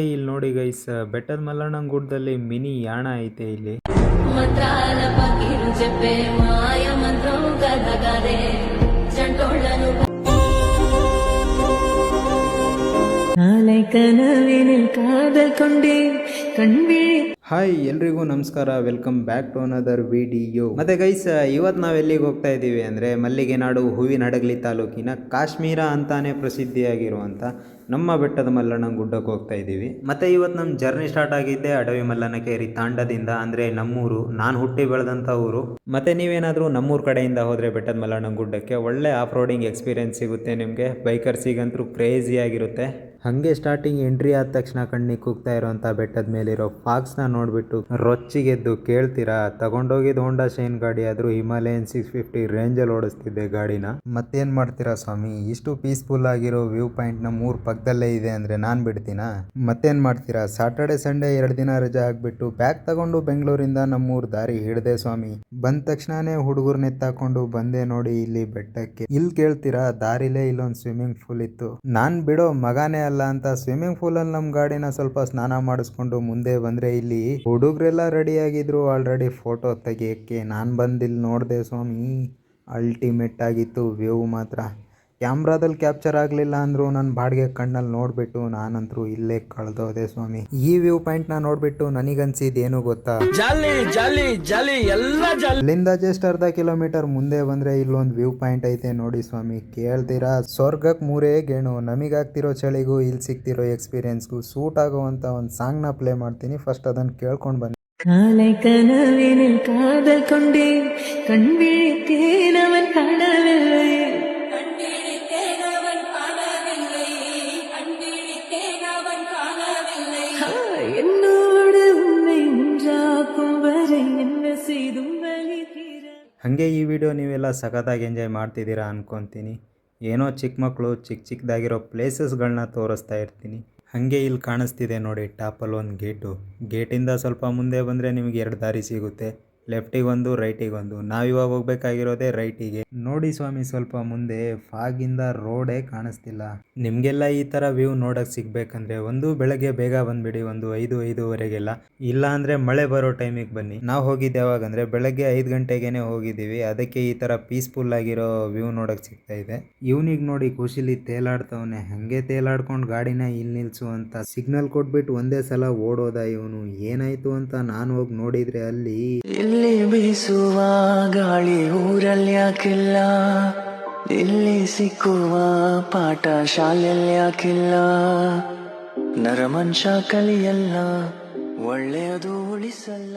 ಇಲ್ಲಿ ನೋಡಿ ಗೈಸ್, ಬೆಟ್ಟದ ಮಲ್ಲಣ್ಣ ಗುಡ್ಡದಲ್ಲಿ ಮಿನಿ ಯಾಣ ಐತೆ ಇಲ್ಲಿ. మంత్రాల పకిరు చెప్పే మాయ మంత్రం కథగారే జంటోళ్ళను నాలై కనవినిల్ కాదల్ కొండే ಕಣ್ವಿಳಿ. ಹಾಯ್ ಎಲ್ರಿಗೂ ನಮಸ್ಕಾರ, welcome back to another video. ಮತ್ತೆ ಗೈಸ್, ಇವತ್ತು ನಾವು ಎಲ್ಲಿಗೆ ಹೋಗ್ತಾ ಇದ್ದೀವಿ ಅಂದರೆ ಮಲ್ಲಿಗೆನಾಡು ಹೂವಿನಡಗಲಿ ತಾಲೂಕಿನ ಕಾಶ್ಮೀರ ಅಂತಾನೆ ಪ್ರಸಿದ್ಧಿಯಾಗಿರುವಂಥ ನಮ್ಮ ಬೆಟ್ಟದ ಮಲ್ಲಣ್ಣ ಗುಡ್ಡಕ್ಕೆ ಹೋಗ್ತಾ ಇದ್ದೀವಿ. ಮತ್ತೆ ಇವತ್ತು ನಮ್ಮ ಜರ್ನಿ ಸ್ಟಾರ್ಟ್ ಆಗಿದ್ದೆ ಅಡವಿ ಮಲ್ಲನಕೇರಿ ತಾಂಡದಿಂದ, ಅಂದರೆ ನಮ್ಮೂರು, ನಾನು ಹುಟ್ಟಿ ಬೆಳೆದಂಥ ಊರು. ಮತ್ತೆ ನೀವೇನಾದರೂ ನಮ್ಮೂರು ಕಡೆಯಿಂದ ಹೋದರೆ ಬೆಟ್ಟದ ಮಲ್ಲಣ್ಣ ಗುಡ್ಡಕ್ಕೆ ಒಳ್ಳೆ ಆಫ್ ರೋಡಿಂಗ್ ಎಕ್ಸ್ಪೀರಿಯೆನ್ಸ್ ಸಿಗುತ್ತೆ ನಿಮಗೆ. ಬೈಕರ್ಸಿಗಂತೂ ಕ್ರೇಜಿ ಆಗಿರುತ್ತೆ. ಹಾಗೆ ಸ್ಟಾರ್ಟಿಂಗ್ ಎಂಟ್ರಿ ಆದ ತಕ್ಷಣ ಕಣ್ಣಿಗೆ ಕುಗ್ತಾ ಇರೋಂಥ ಬೆಟ್ಟದ ಮೇಲಿರೋ ಫಾಕ್ಸ್ನ ನೋಡಿಬಿಟ್ಟು ರೊಚ್ಚಿಗೆದ್ದು ಕೇಳ್ತೀರಾ, ತಗೊಂಡೋಗಿದ್ದು ಹೋಂಡಾ ಶೈನ್ ಗಾಡಿ ಆದರೂ ಹಿಮಾಲಯನ್ 650 ರೇಂಜಲ್ಲಿ ಓಡಿಸ್ತಿದ್ದೆ ಗಾಡಿನ. ಮತ್ತೇನು ಮಾಡ್ತೀರಾ ಸ್ವಾಮಿ, ಇಷ್ಟು ಪೀಸ್ಫುಲ್ ಆಗಿರೋ ವ್ಯೂ ಪಾಯಿಂಟ್ ನಮ್ಮ ಊರು ಪಕ್ಕದಲ್ಲೇ ಇದೆ ಅಂದರೆ ನಾನು ಬಿಡ್ತೀನಾ? ಮತ್ತೇನು ಮಾಡ್ತೀರಾ, ಸಾಟರ್ಡೆ ಸಂಡೇ 2 ದಿನ ರಜೆ ಆಗಿಬಿಟ್ಟು ಬ್ಯಾಗ್ ತಗೊಂಡು ಬೆಂಗಳೂರಿಂದ ನಮ್ಮೂರು ದಾರಿ ಹಿಡ್ದೆ ಸ್ವಾಮಿ. ಬಂದ ತಕ್ಷಣನೇ ಹುಡುಗರ್ನ ಎತ್ತಾಕೊಂಡು ಬಂದೆ ನೋಡಿ ಇಲ್ಲಿ ಬೆಟ್ಟಕ್ಕೆ. ಇಲ್ಲಿ ಕೇಳ್ತೀರಾ, ದಾರಿಲೇ ಇಲ್ಲೊಂದು ಸ್ವಿಮ್ಮಿಂಗ್ ಪೂಲ್ ಇತ್ತು. ನಾನು ಬಿಡೋ ಮಗಾನೇ ಅಲ್ಲ ಅಂತ ಸ್ವಿಮ್ಮಿಂಗ್ ಪೂಲ್ ಅಲ್ಲಿ ನಮ್ಮ ಗಾಡಿನ ಸ್ವಲ್ಪ ಸ್ನಾನ ಮಾಡಿಸ್ಕೊಂಡು ಮುಂದೆ ಬಂದ್ರೆ ಇಲ್ಲಿ ಹುಡುಗರೆಲ್ಲ ರೆಡಿ ಆಗಿದ್ರು ಆಲ್ರೆಡಿ ಫೋಟೋ ತೆಗಿಯಕ್ಕೆ. ನಾನು ಬಂದಿಲ್ಲಿ ನೋಡಿದೆ ಸ್ವಾಮಿ, ಅಲ್ಟಿಮೇಟ್ ಆಗಿತ್ತು ವ್ಯೂ ಮಾತ್ರ. ಕ್ಯಾಮ್ರಾದಲ್ಲಿ ಕ್ಯಾಪ್ಚರ್ ಆಗಲಿಲ್ಲ ಅಂದರೂ ನನ್ನ ಬಾಡಿಗೆ ಕಣ್ಣಲ್ಲಿ ನೋಡಿಬಿಟ್ಟು ನಾನಂತರೂ ಇಲ್ಲೇ ಕಳೆದೋದೆ ಸ್ವಾಮಿ. ಈ ವ್ಯೂ ಪಾಯಿಂಟ್ನ ನೋಡಿಬಿಟ್ಟು ನನಗನ್ಸಿದ್ದೇನು ಗೊತ್ತಾ, ಅಲ್ಲಿಂದ ಜಸ್ಟ್ ಅರ್ಧ ಕಿಲೋಮೀಟರ್ ಮುಂದೆ ಬಂದರೆ ಇಲ್ಲೊಂದು ವ್ಯೂ ಪಾಯಿಂಟ್ ಐತೆ ನೋಡಿ ಸ್ವಾಮಿ. ಕೇಳ್ತೀರಾ, ಸ್ವರ್ಗಕ್ಕೆ 3 ಗೇಣು. ನಮಗಾಗ್ತಿರೋ ಚಳಿಗೂ ಇಲ್ಲಿ ಸಿಗ್ತಿರೋ ಎಕ್ಸ್ಪೀರಿಯನ್ಸ್ಗೂ ಸೂಟ್ ಆಗುವಂಥ ಒಂದು ಸಾಂಗ್ನ ಪ್ಲೇ ಮಾಡ್ತೀನಿ. ಫಸ್ಟ್ ಅದನ್ನು ಕೇಳ್ಕೊಂಡು ಬನ್ನಿ. நாளை கனவினில் காதல் கொண்டே கண் விழித்தேனவன் காணவில்லை என்னோடு உன்னை ஒன்றாக்கும் வரை என்ன செய்தும் வலிகிற. ಹಾಗೆ ಈ ವಿಡಿಯೋ ನೀವೆಲ್ಲ ಸಖತ್ತಾಗಿ ಎಂಜಾಯ್ ಮಾಡ್ತಿದ್ದೀರಾ ಅನ್ಕೊತೀನಿ. ಏನೋ ಚಿಕ್ಕ ಮಕ್ಕಳು ಚಿಕ್ಕದಾಗಿರೋ ಪ್ಲೇಸಸ್ಗಳನ್ನ ತೋರಿಸ್ತಾ ಇರ್ತೀನಿ. ಹಾಗೆ ಇಲ್ಲಿ ಕಾಣಿಸ್ತಿದೆ ನೋಡಿ ಟಾಪಲ್ಲಿ ಒಂದು ಗೇಟಿಂದ ಸ್ವಲ್ಪ ಮುಂದೆ ಬಂದರೆ ನಿಮಗೆ 2 ದಾರಿ ಸಿಗುತ್ತೆ, ಲೆಫ್ಟಿಗೆ ಒಂದು ರೈಟಿಗೆ ಒಂದು. ನಾವಿವಾಗ ಹೋಗ್ಬೇಕಾಗಿರೋದೇ ರೈಟಿಗೆ. ನೋಡಿ ಸ್ವಾಮಿ, ಸ್ವಲ್ಪ ಮುಂದೆ ಫಾಗಿಂದ ರೋಡೇ ಕಾಣಿಸ್ತಿಲ್ಲ. ನಿಮಗೆಲ್ಲ ಈ ಥರ ವ್ಯೂ ನೋಡೋಕೆ ಸಿಗ್ಬೇಕಂದ್ರೆ ಒಂದು ಬೆಳಗ್ಗೆ ಬೇಗ ಬಂದುಬಿಡಿ, ಒಂದು 5-5:30ಗೆಲ್ಲ. ಇಲ್ಲ ಅಂದರೆ ಮಳೆ ಬರೋ ಟೈಮಿಗೆ ಬನ್ನಿ. ನಾವು ಹೋಗಿದ್ದು ಯಾವಾಗಂದರೆ ಬೆಳಗ್ಗೆ 5 ಗಂಟೆಗೇ ಹೋಗಿದ್ದೀವಿ. ಅದಕ್ಕೆ ಈ ಥರ ಪೀಸ್ಫುಲ್ ಆಗಿರೋ ವ್ಯೂ ನೋಡೋಕೆ ಸಿಗ್ತಾ ಇದೆ. ಇವನಿಗೆ ನೋಡಿ ಖುಷಿಲಿ ತೇಲಾಡ್ತವನೆ. ಹಾಗೆ ತೇಲಾಡ್ಕೊಂಡು ಗಾಡಿನ ಇಲ್ಲಿ ನಿಲ್ಲಿಸು ಅಂತ ಸಿಗ್ನಲ್ ಕೊಟ್ಬಿಟ್ಟು ಒಂದೇ ಸಲ ಓಡೋದ ಇವನು. ಏನಾಯ್ತು ಅಂತ ನಾನು ಹೋಗಿ ನೋಡಿದರೆ ಅಲ್ಲಿ ಇಲ್ಲಿ ಬೀಸುವ ಗಾಳಿ ಊರಲ್ಲಿ ಯಾಕಿಲ್ಲ, ಇಲ್ಲಿ ಸಿಕ್ಕುವ ಪಾಠ ಶಾಲೆಯಲ್ಲಿ ಯಾಕಿಲ್ಲ, ನರಮನುಷ್ಯ ಕಲಿಯಲ್ಲ, ಒಳ್ಳೆಯದು ಉಳಿಸಲ್ಲ.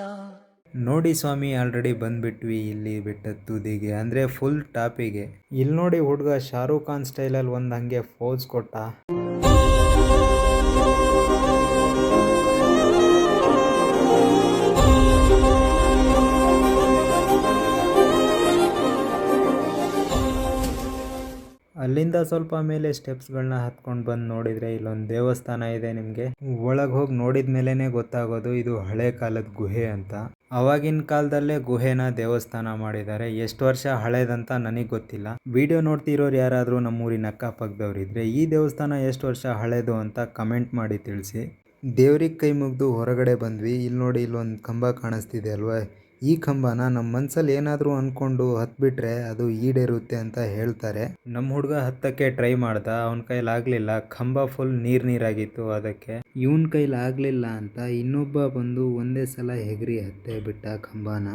ನೋಡಿ ಸ್ವಾಮಿ, ಆಲ್ರೆಡಿ ಬಂದ್ಬಿಟ್ವಿ ಇಲ್ಲಿ ಬೆಟ್ಟದ ತುದಿಗೆ, ಅಂದರೆ ಫುಲ್ ಟಾಪಿಗೆ. ಇಲ್ಲಿ ನೋಡಿ ಹುಡುಗ ಶಾರುಖ್ ಖಾನ್ ಸ್ಟೈಲಲ್ಲಿ ಒಂದು ಹಂಗೆ ಫೋಸ್ ಕೊಟ್ಟ. ಅಲ್ಲಿಂದ ಸ್ವಲ್ಪ ಮೇಲೆ ಸ್ಟೆಪ್ಸ್ಗಳನ್ನ ಹತ್ಕೊಂಡು ಬಂದು ನೋಡಿದರೆ ಇಲ್ಲೊಂದು ದೇವಸ್ಥಾನ ಇದೆ. ನಿಮಗೆ ಒಳಗೆ ಹೋಗಿ ನೋಡಿದ ಮೇಲೇ ಗೊತ್ತಾಗೋದು ಇದು ಹಳೆ ಕಾಲದ ಗುಹೆ ಅಂತ. ಅವಾಗಿನ ಕಾಲದಲ್ಲೇ ಗುಹೆನ ದೇವಸ್ಥಾನ ಮಾಡಿದ್ದಾರೆ. ಎಷ್ಟು ವರ್ಷ ಹಳೇದಂತ ನನಗೆ ಗೊತ್ತಿಲ್ಲ. ವಿಡಿಯೋ ನೋಡ್ತಿರೋರು ಯಾರಾದರೂ ನಮ್ಮೂರಿನ ಅಕ್ಕಪಕ್ಕದವ್ರು ಇದ್ದರೆ ಈ ದೇವಸ್ಥಾನ ಎಷ್ಟು ವರ್ಷ ಹಳೇದು ಅಂತ ಕಮೆಂಟ್ ಮಾಡಿ ತಿಳಿಸಿ. ದೇವ್ರಿಗೆ ಕೈ ಮುಗಿದು ಹೊರಗಡೆ ಬಂದ್ವಿ. ಇಲ್ಲಿ ನೋಡಿ, ಇಲ್ಲೊಂದು ಕಂಬ ಕಾಣಿಸ್ತಿದೆ ಅಲ್ವಾ. ಈ ಕಂಬನ ನಮ್ಮ ಮನಸ್ಸಲ್ಲಿ ಏನಾದರೂ ಅಂದ್ಕೊಂಡು ಹತ್ಬಿಟ್ರೆ ಅದು ಈಡೇರುತ್ತೆ ಅಂತ ಹೇಳ್ತಾರೆ. ನಮ್ಮ ಹುಡುಗ ಹತ್ತಕ್ಕೆ ಟ್ರೈ ಮಾಡ್ದ, ಅವನ ಕೈಲಾಗಲಿಲ್ಲ. ಕಂಬ ಫುಲ್ ನೀರಾಗಿತ್ತು. ಅದಕ್ಕೆ ಇವನ ಕೈಲಾಗಲಿಲ್ಲ ಅಂತ ಇನ್ನೊಬ್ಬ ಬಂದು ಒಂದೇ ಸಲ ಹೆಗರಿ ಹತ್ತೆ ಬಿಟ್ಟ ಕಂಬನ.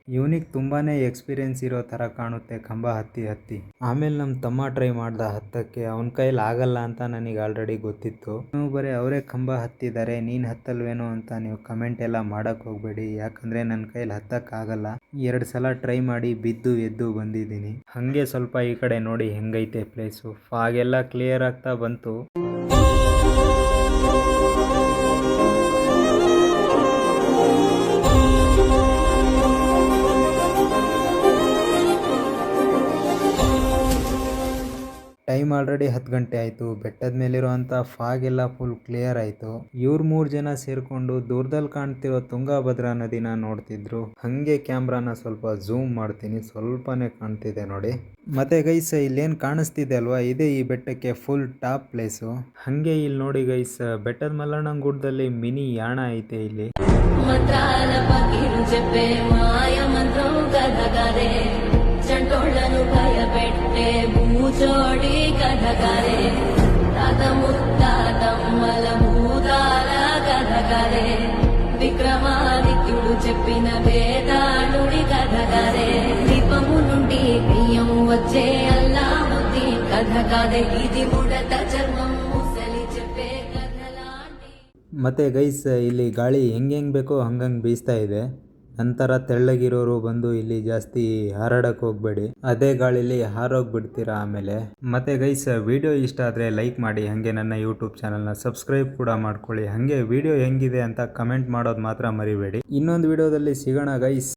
ಇವನಿಗೆ ತುಂಬಾ ಎಕ್ಸ್ಪೀರಿಯೆನ್ಸ್ ಇರೋ ಥರ ಕಾಣುತ್ತೆ ಕಂಬ ಹತ್ತಿ. ಆಮೇಲೆ ನಮ್ಮ ತಮ್ಮ ಟ್ರೈ ಮಾಡ್ದ ಹತ್ತಕ್ಕೆ. ಅವನ ಕೈಲಿ ಆಗಲ್ಲ ಅಂತ ನನಗೆ ಆಲ್ರೆಡಿ ಗೊತ್ತಿತ್ತು. ನೀವು ಬರೀ ಅವರೇ ಕಂಬ ಹತ್ತಿದ್ದಾರೆ, ನೀನು ಹತ್ತಲ್ವೇನೋ ಅಂತ ನೀವು ಕಮೆಂಟ್ ಎಲ್ಲ ಮಾಡೋಕ್ಕೆ ಹೋಗಬೇಡಿ. ಯಾಕಂದರೆ ನನ್ನ ಕೈಲಿ ಹತ್ತಕ್ಕಾಗಲ್ಲ. 2 ಸಲ ಟ್ರೈ ಮಾಡಿ ಬಿದ್ದು ಎದ್ದು ಬಂದಿದ್ದೀನಿ. ಹಾಗೆ ಸ್ವಲ್ಪ ಈ ಕಡೆ ನೋಡಿ ಹೆಂಗೈತೆ ಪ್ಲೇಸು. ಫಾಗೆಲ್ಲ ಕ್ಲಿಯರ್ ಆಗ್ತಾ ಬಂತು. ಟೈಮ್ ಆಲ್ರೆಡಿ 10 ಗಂಟೆ ಆಯಿತು. ಬೆಟ್ಟದ ಮೇಲಿರುವಂಥ ಫಾಗ್ ಎಲ್ಲ ಫುಲ್ ಕ್ಲಿಯರ್ ಆಯಿತು. ಇವ್ರು 3 ಜನ ಸೇರಿಕೊಂಡು ದೂರದಲ್ಲಿ ಕಾಣ್ತಿರೋ ತುಂಗಭದ್ರಾ ನದಿನ ನೋಡ್ತಿದ್ರು. ಹಾಗೆ ಕ್ಯಾಮ್ರಾನ ಸ್ವಲ್ಪ ಝೂಮ್ ಮಾಡ್ತೀನಿ, ಸ್ವಲ್ಪನೇ ಕಾಣ್ತಿದೆ ನೋಡಿ. ಮತ್ತೆ ಗೈಸ್ ಇಲ್ಲೇನು ಕಾಣಿಸ್ತಿದೆ ಅಲ್ವಾ, ಇದೇ ಈ ಬೆಟ್ಟಕ್ಕೆ ಫುಲ್ ಟಾಪ್ ಪ್ಲೇಸು. ಹಾಗೆ ಇಲ್ಲಿ ನೋಡಿ ಗೈಸ್, ಬೆಟ್ಟದ ಮಲ್ಲಣ್ಣ ಗುಡ್ಡದಲ್ಲಿ ಮಿನಿ ಯಾಣ ಐತೆ ಇಲ್ಲಿ. మంత్రాల పకిరు చెప్పే మాయ మంత్రం కథగారే చంటోళ్లను భయపెట్టే భూచోడి కథగారే తాత ముత్తాతమ్మల భూతాల కథగారే విక్రమాదిత్యుడు చెప్పిన వేదాళుడి కథగారే దీపము నుండి బియ్యం వచ్చే అల్లా బుద్ధి కథ కాదే ఇది ముడత చర్మం ముసలి చెప్పే కథలాంటి. ಮತ್ತು ಗೈಸ್ ಇಲ್ಲಿ ಗಾಳಿ ಹೆಂಗೆ ಬೇಕೋ ಹಂಗಂಗೆ ಬೀಸ್ತಾ ಇದೆ. ನಂತರ ತೆಳ್ಳಗಿರೋರು ಬಂದು ಇಲ್ಲಿ ಜಾಸ್ತಿ ಹಾರಾಡಕ್ಕೆ ಹೋಗಬೇಡಿ, ಅದೇ ಗಾಳಿಲಿ ಹಾರೋಗ್ಬಿಡ್ತೀರಾ ಆಮೇಲೆ. ಮತ್ತು ಗೈಸ್ ವಿಡಿಯೋ ಇಷ್ಟ ಆದರೆ ಲೈಕ್ ಮಾಡಿ, ಹಾಗೆ ನನ್ನ ಯೂಟ್ಯೂಬ್ ಚಾನಲ್ನ ಸಬ್ಸ್ಕ್ರೈಬ್ ಕೂಡ ಮಾಡ್ಕೊಳ್ಳಿ. ಹಾಗೆ ವಿಡಿಯೋ ಹೆಂಗಿದೆ ಅಂತ ಕಮೆಂಟ್ ಮಾಡೋದು ಮಾತ್ರ ಮರಿಬೇಡಿ. ಇನ್ನೊಂದು ವಿಡಿಯೋದಲ್ಲಿ ಸಿಗೋಣ ಗೈಸ್.